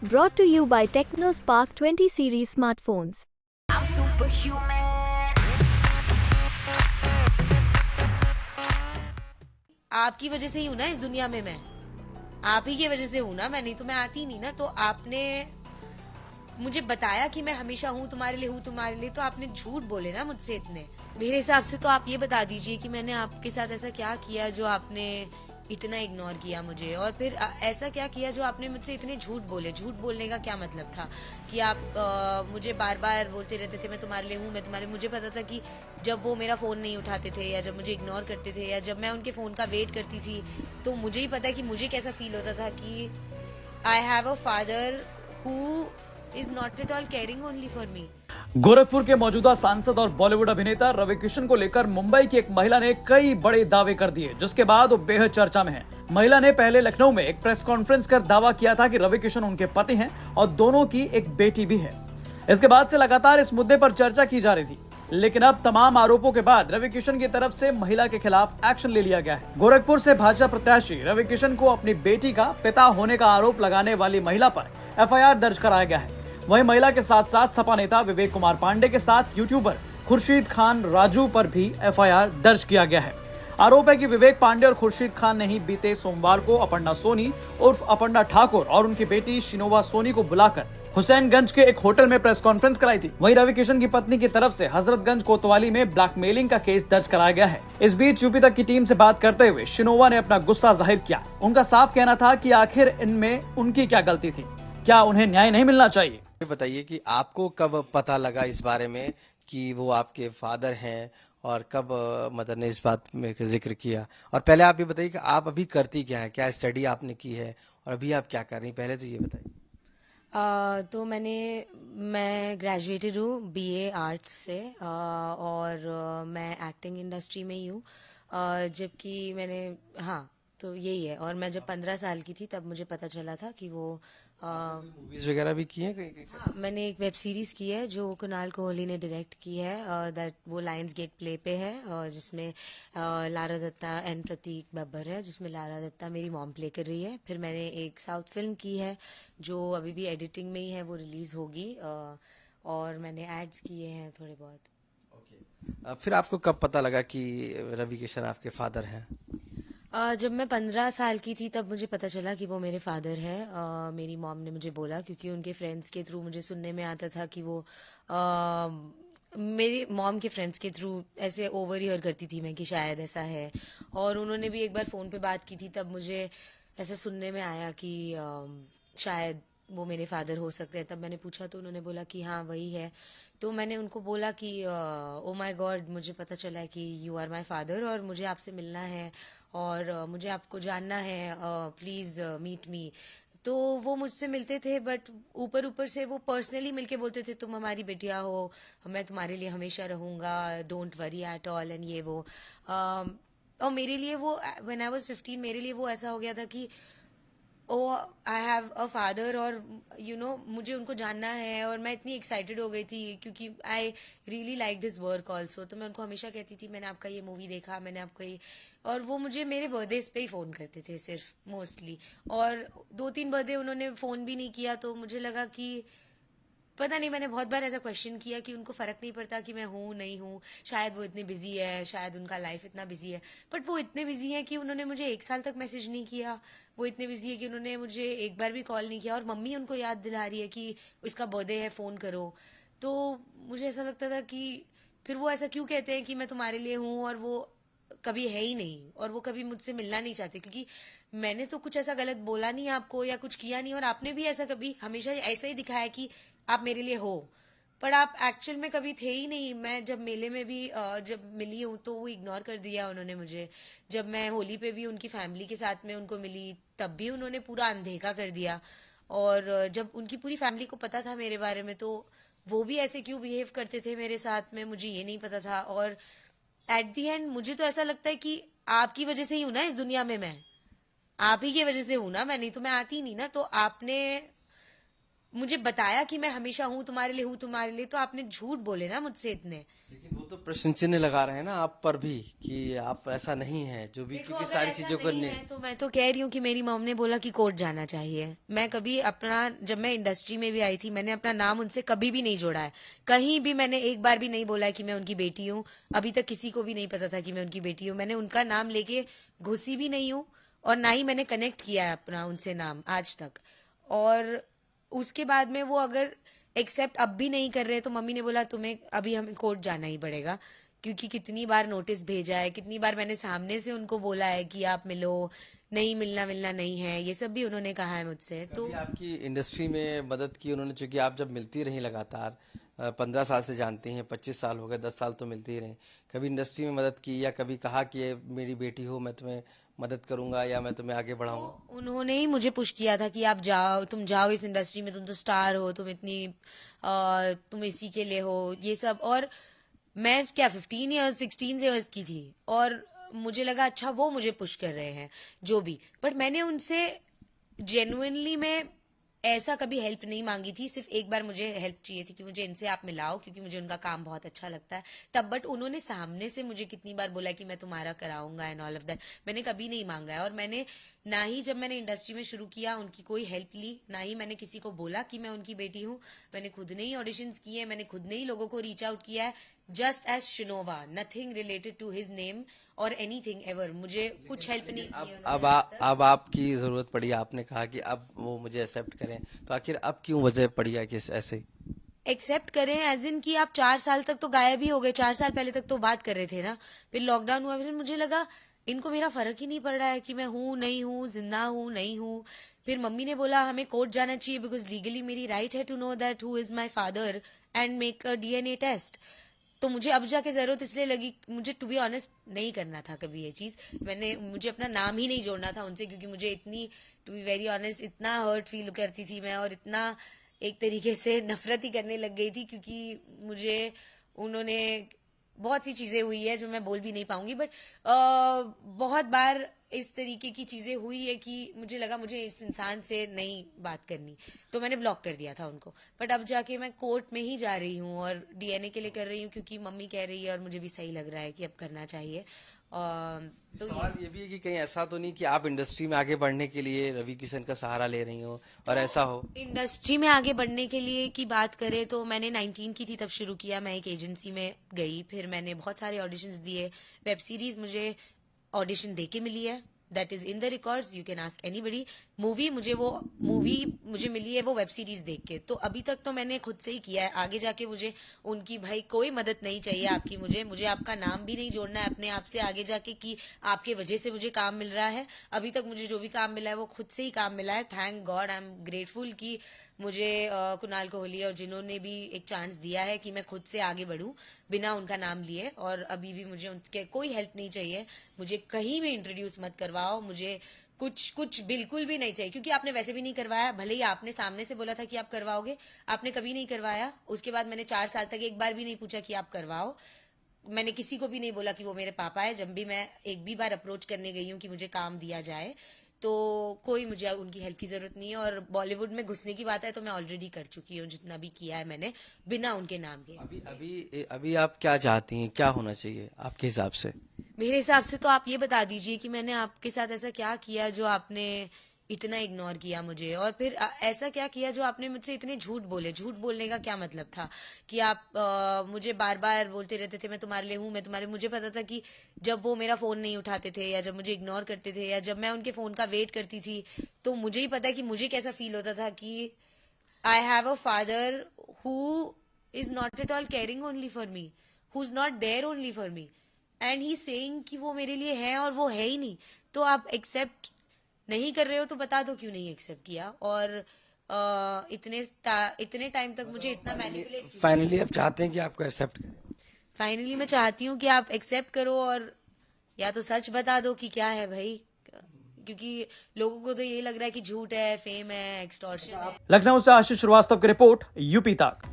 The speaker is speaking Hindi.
Brought to you by TechnoSpark 20 series smartphones. I'm superhuman. आपकी वजह से ही हूं ना इस दुनिया में मैं। आप ही की वजह से हूं ना मैं, नहीं तो मैं आती नहीं ना। तो आपने मुझे बताया कि मैं हमेशा हूँ तुम्हारे लिए, हूँ तुम्हारे लिए, तो आपने झूठ बोले ना मुझसे इतने। मेरे हिसाब से तो आप ये बता दीजिए कि मैंने आपके साथ ऐसा क्या किया जो आपने इतना इग्नोर किया मुझे, और फिर ऐसा क्या किया जो आपने मुझसे इतने झूठ बोले। झूठ बोलने का क्या मतलब था कि आप मुझे बार बार बोलते रहते थे मैं तुम्हारे लिए हूँ, मैं तुम्हारे। मुझे पता था कि जब वो मेरा फ़ोन नहीं उठाते थे या जब मुझे इग्नोर करते थे या जब मैं उनके फ़ोन का वेट करती थी, तो मुझे ही पता है कि मुझे कैसा फील होता था कि I have a father who is not at all caring only for मी। गोरखपुर के मौजूदा सांसद और बॉलीवुड अभिनेता रवि किशन को लेकर मुंबई की एक महिला ने कई बड़े दावे कर दिए, जिसके बाद वो बेहद चर्चा में है। महिला ने पहले लखनऊ में एक प्रेस कॉन्फ्रेंस कर दावा किया था कि रवि किशन उनके पति हैं और दोनों की एक बेटी भी है। इसके बाद से लगातार इस मुद्दे पर चर्चा की जा रही थी, लेकिन अब तमाम आरोपों के बाद रवि किशन की तरफ से महिला के खिलाफ एक्शन ले लिया गया है। गोरखपुर से भाजपा प्रत्याशी रवि किशन को अपनी बेटी का पिता होने का आरोप लगाने वाली महिला पर एफआईआर दर्ज कराया गया है। वहीं महिला के साथ साथ सपा नेता विवेक कुमार पांडे के साथ यूट्यूबर खुर्शीद खान राजू पर भी एफआईआर दर्ज किया गया है। आरोप है कि विवेक पांडे और खुर्शीद खान ने ही बीते सोमवार को अपर्णा सोनी उर्फ अपर्णा ठाकुर और उनकी बेटी शिनोवा सोनी को बुलाकर हुसैनगंज के एक होटल में प्रेस कॉन्फ्रेंस कराई थी। वहीं रवि किशन की पत्नी की तरफ से हजरतगंज कोतवाली में ब्लैकमेलिंग का केस दर्ज कराया गया है। इस बीच यूपी तक की टीम से बात करते हुए शिनोवा ने अपना गुस्सा जाहिर किया। उनका साफ कहना था कि आखिर इनमें उनकी क्या गलती थी, क्या उन्हें न्याय नहीं मिलना चाहिए। बताइए कि आपको कब पता लगा इस बारे में कि वो आपके फादर हैं, और कब मदर ने इस बात में जिक्र किया। और पहले आप ये बताइए कि आप अभी करती क्या है, क्या स्टडी आपने की है और अभी आप क्या कर रही हैं, पहले तो ये बताइए। तो मैं ग्रेजुएटेड हूँ बीए आर्ट्स से, और मैं एक्टिंग इंडस्ट्री में ही हूँ, जबकि मैंने, हाँ तो यही है। और मैं जब 15 साल की थी तब मुझे पता चला था कि वो मूवीज वगैरह भी की हैं कहीं? हाँ, मैंने एक वेब सीरीज की है जो कुणाल कोहली ने डायरेक्ट की है, दैट वो लायंस गेट प्ले पे है, जिसमें लारा दत्ता एंड प्रतीक बब्बर है, जिसमें लारा दत्ता मेरी मॉम प्ले कर रही है। फिर मैंने एक साउथ फिल्म की है जो अभी भी एडिटिंग में ही है, वो रिलीज होगी, और मैंने एड्स किए हैं थोड़े बहुत। फिर आपको कब पता लगा कि रवि किशन आपके फादर हैं? जब मैं 15 साल की थी तब मुझे पता चला कि वो मेरे फादर है। मेरी मॉम ने मुझे बोला, क्योंकि उनके फ्रेंड्स के थ्रू मुझे सुनने में आता था कि वो मेरी मॉम के फ्रेंड्स के थ्रू ऐसे ओवर ईयर करती थी मैं कि शायद ऐसा है। और उन्होंने भी एक बार फ़ोन पे बात की थी, तब मुझे ऐसा सुनने में आया कि शायद वो मेरे फादर हो सकते हैं। तब मैंने पूछा तो उन्होंने बोला कि हाँ वही है। तो मैंने उनको बोला कि ओ माय गॉड, मुझे पता चला है कि यू आर माय फादर और मुझे आपसे मिलना है और मुझे आपको जानना है, प्लीज़ मीट मी। तो वो मुझसे मिलते थे, बट ऊपर ऊपर से वो पर्सनली मिलके बोलते थे तुम हमारी बेटिया हो, मैं तुम्हारे लिए हमेशा रहूँगा, don't worry at all and ये वो। और मेरे लिए वो व्हेन आई वाज 15 मेरे लिए वो ऐसा हो गया था कि ओ आई हैव अ फादर, और मुझे उनको जानना है। और मैं इतनी एक्साइटेड हो गई थी क्योंकि I really like this work also. तो मैं उनको हमेशा कहती थी मैंने आपका ये मूवी देखा, मैंने आपको ये। और वो मुझे मेरे बर्थडेज पे ही फ़ोन करते थे सिर्फ, मोस्टली। और 2-3 बर्थडे उन्होंने फ़ोन भी नहीं किया, तो मुझे लगा कि पता नहीं, मैंने बहुत बार ऐसा क्वेश्चन किया कि उनको फर्क नहीं पड़ता कि मैं हूँ नहीं हूँ, शायद वो इतने बिजी है, शायद उनका लाइफ इतना बिजी है। बट वो इतने बिजी है कि उन्होंने मुझे 1 साल तक मैसेज नहीं किया। वो इतने बिजी है कि उन्होंने मुझे एक बार भी कॉल नहीं किया, और मम्मी उनको याद दिला रही है कि उसका बर्थडे है, फ़ोन करो। तो मुझे ऐसा लगता था कि फिर वो ऐसा क्यों कहते हैं कि मैं तुम्हारे लिए हूँ, और वो कभी है ही नहीं, और वो कभी मुझसे मिलना नहीं चाहते, क्योंकि मैंने तो कुछ ऐसा गलत बोला नहीं आपको या कुछ किया नहीं, और आपने भी ऐसा कभी हमेशा ऐसा ही दिखाया कि आप मेरे लिए हो, पर आप एक्चुअल में कभी थे ही नहीं। मैं जब मेले में भी जब मिली हूँ तो वो इग्नोर कर दिया उन्होंने मुझे। जब मैं होली पे भी उनकी फैमिली के साथ में उनको मिली तब भी उन्होंने पूरा अनदेखा कर दिया। और जब उनकी पूरी फैमिली को पता था मेरे बारे में, तो वो भी ऐसे क्यों बिहेव करते थे मेरे साथ में, मुझे ये नहीं पता था। और एट दी एंड मुझे तो ऐसा लगता है कि आपकी वजह से ही हूं ना इस दुनिया में मैं। आप ही की वजह से हूं ना मैं, नहीं तो मैं आती नहीं ना। तो आपने मुझे बताया कि मैं हमेशा हूँ तुम्हारे लिए, हूँ तुम्हारे लिए, तो आपने झूठ बोले ना मुझसे इतने। लेकिन वो तो प्रश्न चिन्ह लगा रहे हैं ना आप पर भी कि आप ऐसा नहीं है जो भी, देखो, क्योंकि अगर सारी ऐसा चीजों को नहीं है तो मैं तो कह रही हूँ कि मेरी मॉम ने बोला कि कोर्ट जाना चाहिए। मैं कभी अपना, जब मैं इंडस्ट्री में भी आई थी, मैंने अपना नाम उनसे कभी भी नहीं जोड़ा है। कहीं भी मैंने एक बार भी नहीं बोला है कि मैं उनकी बेटी हूँ। अभी तक किसी को भी नहीं पता था कि मैं उनकी बेटी हूँ। मैंने उनका नाम लेके घुसी भी नहीं हूँ और ना ही मैंने कनेक्ट किया है अपना उनसे नाम आज तक। और उसके बाद में वो अगर एक्सेप्ट अब भी नहीं कर रहे तो मम्मी ने बोला तुम्हें अभी हमें कोर्ट जाना ही पड़ेगा, क्योंकि कितनी बार नोटिस भेजा है, कितनी बार मैंने सामने से उनको बोला है कि आप मिलो, नहीं मिलना मिलना नहीं है, ये सब भी उन्होंने कहा है मुझसे। तो कभी आपकी इंडस्ट्री में मदद की उन्होंने, चूंकि आप जब मिलती रही लगातार 15 साल से जानती हैं, 25 साल हो गए, 10 साल तो मिलती ही रही, कभी इंडस्ट्री में मदद की या कभी कहा कि ये मेरी बेटी हो, मैं तुम्हें मदद करूंगा या मैं तुम्हें आगे बढ़ाऊंगा? तो उन्होंने ही मुझे पुश किया था कि आप जाओ, तुम जाओ इस इंडस्ट्री में, तुम तो स्टार हो, तुम इतनी तुम इसी के लिए हो, ये सब। और मैं क्या 15 ईयर्स 16 ईयर्स की थी और मुझे लगा अच्छा वो मुझे पुश कर रहे हैं जो भी, बट मैंने उनसे जेन्युइनली में ऐसा कभी हेल्प नहीं मांगी थी। सिर्फ एक बार मुझे हेल्प चाहिए थी कि मुझे इनसे आप मिलाओ, क्योंकि मुझे उनका काम बहुत अच्छा लगता है तब। बट उन्होंने सामने से मुझे कितनी बार बोला कि मैं तुम्हारा कराऊंगा एंड ऑल ऑफ दैट, मैंने कभी नहीं मांगा है। और मैंने ना ही जब मैंने इंडस्ट्री में शुरू किया उनकी कोई हेल्प ली, ना ही मैंने किसी को बोला कि मैं उनकी बेटी हूँ। मैंने खुद ने ही ऑडिशंस किए, मैंने खुद ने ही लोगों को रीच आउट किया है, जस्ट एज शिनोवा, nothing related to his name और एनीथिंग एवर। मुझे कुछ हेल्प नहीं की है उन्होंने। अब आपकी जरूरत पड़ी, आपने कहा कि अब वो मुझे एक्सेप्ट करें, तो आखिर अब क्यों वजह पड़ी है कि ऐसे? एक्सेप्ट करें एज इन कि आप 4 साल तक तो गायब ही हो गए। 4 साल पहले तक तो बात कर रहे थे ना, फिर लॉकडाउन हुआ, फिर मुझे लगा इनको मेरा फर्क ही नहीं पड़ रहा है कि मैं हूं नहीं हूं, जिंदा हूं नहीं हूं। फिर मम्मी ने बोला हमें कोर्ट जाना चाहिए बिकॉज लीगली मेरी राइट है to know that who is my father and make a DNA test. तो मुझे अब जाके जरूरत इसलिए लगी, मुझे टू बी ऑनेस्ट नहीं करना था कभी ये चीज। मुझे अपना नाम ही नहीं जोड़ना था उनसे, क्योंकि मुझे इतनी, टू बी वेरी ऑनेस्ट, इतना हर्ट फील करती थी मैं और इतना एक तरीके से नफरत ही करने लग गई थी, क्योंकि मुझे उन्होंने बहुत सी चीजें हुई है जो मैं बोल भी नहीं पाऊंगी, बट बहुत बार इस तरीके की चीजें हुई है कि मुझे लगा मुझे इस इंसान से नहीं बात करनी, तो मैंने ब्लॉक कर दिया था उनको। बट अब जाके मैं कोर्ट में ही जा रही हूँ और डीएनए के लिए कर रही हूँ, क्योंकि मम्मी कह रही है और मुझे भी सही लग रहा है कि अब करना चाहिए। तो सवाल ये भी है कि कहीं ऐसा तो नहीं कि आप इंडस्ट्री में आगे बढ़ने के लिए रवि किशन का सहारा ले रही हो और ऐसा हो? इंडस्ट्री में आगे बढ़ने के लिए की बात करें तो मैंने 19 की थी तब शुरू किया। मैं एक एजेंसी में गई, फिर मैंने बहुत सारे ऑडिशंस दिए। वेब सीरीज मुझे ऑडिशन दे के मिली है, that is in the records, you can ask anybody. Movie मुझे मिली है वो वेब सीरीज देख के। तो अभी तक तो मैंने खुद से ही किया है, आगे जाके मुझे उनकी भाई कोई मदद नहीं चाहिए आपकी। मुझे आपका नाम भी नहीं जोड़ना है अपने आप से आगे जाके कि आपके वजह से मुझे काम मिल रहा है। अभी तक मुझे जो भी काम मिला है वो खुद से ही काम मिला है। Thank God, I am grateful कि मुझे कुणाल कोहली और जिन्होंने भी एक चांस दिया है कि मैं खुद से आगे बढ़ूं बिना उनका नाम लिए। और अभी भी मुझे उनके कोई हेल्प नहीं चाहिए, मुझे कहीं भी इंट्रोड्यूस मत करवाओ, मुझे कुछ बिल्कुल भी नहीं चाहिए, क्योंकि आपने वैसे भी नहीं करवाया। भले ही आपने सामने से बोला था कि आप करवाओगे, आपने कभी नहीं करवाया। उसके बाद मैंने 4 साल तक एक बार भी नहीं पूछा कि आप करवाओ। मैंने किसी को भी नहीं बोला कि वो मेरे पापा है। जब भी मैं एक भी बार अप्रोच करने गई हूँ कि मुझे काम दिया जाए, तो कोई मुझे उनकी हेल्प की जरूरत नहीं है। और बॉलीवुड में घुसने की बात है तो मैं ऑलरेडी कर चुकी हूँ, जितना भी किया है मैंने बिना उनके नाम के। अभी आप क्या चाहती हैं, क्या होना चाहिए आपके हिसाब से? मेरे हिसाब से तो आप ये बता दीजिए कि मैंने आपके साथ ऐसा क्या किया जो आपने इतना इग्नोर किया मुझे, और फिर ऐसा क्या किया जो आपने मुझसे इतने झूठ बोले। झूठ बोलने का क्या मतलब था कि आप मुझे बार बार बोलते रहते थे मैं तुम्हारे लिए हूं, मैं तुम्हारे। मुझे पता था कि जब वो मेरा फोन नहीं उठाते थे या जब मुझे इग्नोर करते थे या जब मैं उनके फोन का वेट करती थी, तो मुझे ही पता है कि मुझे कैसा फील होता था कि I have a father who is not at all caring only for me, who is not there only for me, and he saying कि वो मेरे लिए है और वो है ही नहीं। तो आप एक्सेप्ट नहीं कर रहे हो तो बता दो क्यों नहीं एक्सेप्ट किया। और इतने टाइम तक मुझे इतना मैनिपुलेट। फाइनली आप चाहते हैं कि आपको एक्सेप्ट करें? फाइनली मैं चाहती हूँ कि आप एक्सेप्ट करो और या तो सच बता दो कि क्या है भाई, क्योंकि लोगों को तो ये लग रहा है कि झूठ है, फेम है, एक्सटॉर्शन है। लखनऊ से आशीष श्रीवास्तव की रिपोर्ट, यूपी तक।